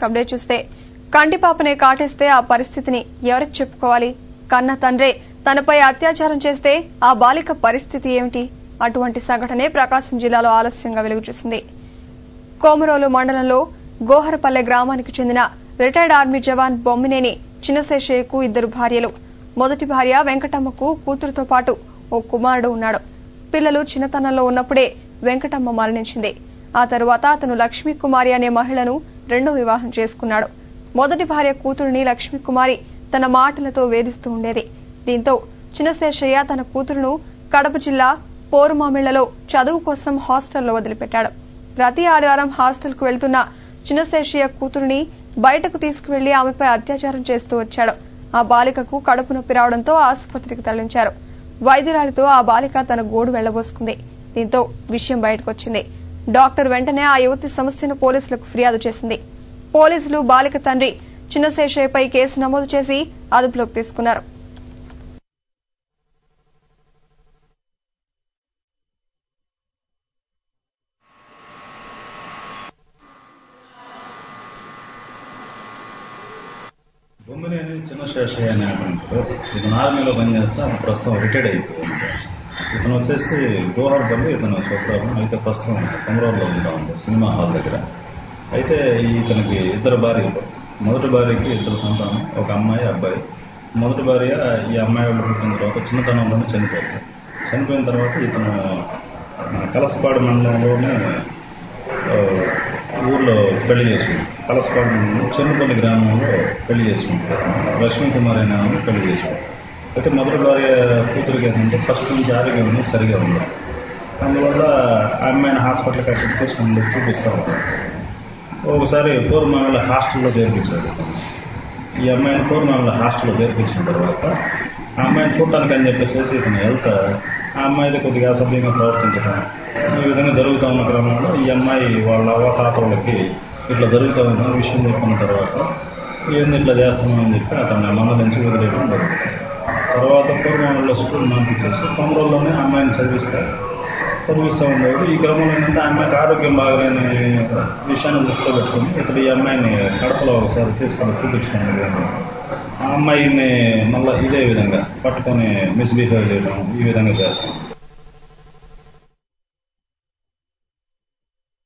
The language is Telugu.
అప్డేట్ చూస్తే కంటి పాపనే కాటేస్తే ఆ పరిస్థితిని ఎవరికి చెప్పుకోవాలి? కన్న తండ్రే తనపై అత్యాచారం చేస్తే ఆ బాలిక పరిస్థితి ఏమిటి? అటువంటి సంఘటనే ప్రకాశం జిల్లాలో ఆలస్యంగా వెలుగు చూసింది. కోమరోలు మండలంలో గోహరపల్లె గ్రామానికి చెందిన రిటైర్డ్ ఆర్మీ జవాన్ బొమ్మినేని చిన్నశేషయ్యకు 2 భార్యలు. మొదటి భార్య వెంకటమ్మకు కూతురుతో పాటు ఓ కుమారుడు ఉన్నాడు. పిల్లలు చిన్నతనంలో ఉన్నప్పుడే వెంకటమ్మ మరణించింది. ఆ తరువాత అతను లక్ష్మీకుమారి అనే మహిళను రెండో వివాహం చేసుకున్నాడు. మొదటి భార్య కూతురుని లక్ష్మీకుమారి తన మాటలతో వేధిస్తూ ఉండేది. దీంతో చిన్నశేషయ్య తన కూతురును కడప జిల్లా పోరుమామిళ్లలో చదువు కోసం హాస్టల్లో వదిలిపెట్టాడు. ప్రతి ఆదివారం హాస్టల్ కు వెళ్తున్న చిన్నశేషయ్య కూతురుని బయటకు తీసుకువెళ్లి ఆమెపై అత్యాచారం చేస్తూ వచ్చాడు. ఆ బాలికకు కడుపు నొప్పి రావడంతో ఆసుపత్రికి తరలించారు. వైద్యురాలితో ఆ బాలిక తన గోడు వెళ్లబోసుకుంది. దీంతో విషయం బయటకొచ్చింది. డాక్టర్ వెంటనే ఆ యువతి సమస్యను పోలీసులకు ఫిర్యాదు చేసింది. పోలీసులు బాలిక తండ్రి చిన్నశేషయ్యపై కేసు నమోదు చేసి అదుపులోకి తీసుకున్నారు. బొమ్మినేని చిన్నశేషయ్య అనే ఇతను ఆర్మీలో పనిచేస్తా ప్రస్తుతం రిటైర్డ్ అయిపోయింది. ఇతను వచ్చేసి గోహర్పల్లి ఇతను స్వగ్రామం. అయితే ప్రస్తుతం కొమరోలులో ఉంటా ఉంది సినిమా హాల్ దగ్గర. అయితే ఇతనికి 2 భార్యలు. మొదటి భార్యకి 2 సంతానం, ఒక అమ్మాయి అబ్బాయి. మొదటి భార్య ఈ అమ్మాయి వాళ్ళు పుట్టిన తర్వాత చిన్నతనంలోనే చనిపోయింది. చనిపోయిన తర్వాత ఇతను కలసపాడు మండలంలోనే ఊర్లో పెళ్లి చేసుకుంటారు. కలసపాడు మండలం చెన్నుపల్లి గ్రామంలో పెళ్లి చేసుకుంటారు. లక్ష్మీకుమారి అనే ఆమె పెళ్లి చేసుకుంటారు. అయితే మొదటి భార్య కూతురికి ఏంటంటే ఫస్ట్ నుంచి ఆరోగ్యం సరిగా ఉంది. అందువల్ల ఆ అమ్మాయిని హాస్పిటల్కి అక్కడ తీసుకుని చూపిస్తూ ఉంటారు. ఒకసారి పూర్వమామిళ్ళ హాస్టల్లో చేర్పించారు. ఈ అమ్మాయిని పూర్వమామిళ్ళ హాస్టల్లో చేర్పించిన తర్వాత ఆ అమ్మాయిని చూడటానికి అని చెప్పేసి ఇతను వెళ్తా ఆ అమ్మాయితో కొద్దిగా అసభ్యంగా ప్రవర్తించడం ఈ విధంగా జరుగుతూ ఉన్న క్రమంలో ఈ అమ్మాయి వాళ్ళ అవతాతలకి ఇట్లా జరుగుతూ ఉన్న విషయం చెప్పిన తర్వాత ఏంది ఇట్లా చేస్తామని చెప్పి అతన్ని మందలించి వదిలేయడం జరుగుతుంది. తర్వాత పూర్వమామిళ్ళ స్కూల్ పంపించేసి కొమరోల్లోనే అమ్మాయిని చదివిస్తూ ఉండేది. ఈ క్రమంలో ఏంటంటే ఆ అమ్మాయికి ఆరోగ్యం బాగలేని విషయాన్ని దృష్టిలో పెట్టుకుని ఇతడు ఈ అమ్మాయిని కడపలో ఒకసారి తీసుకొని చూపించుకున్నాడు. ఆ అమ్మాయిని మళ్ళీ ఇదే విధంగా పట్టుకొని మిస్బిహేవ్ చేయడం ఈ విధంగా చేస్తాం.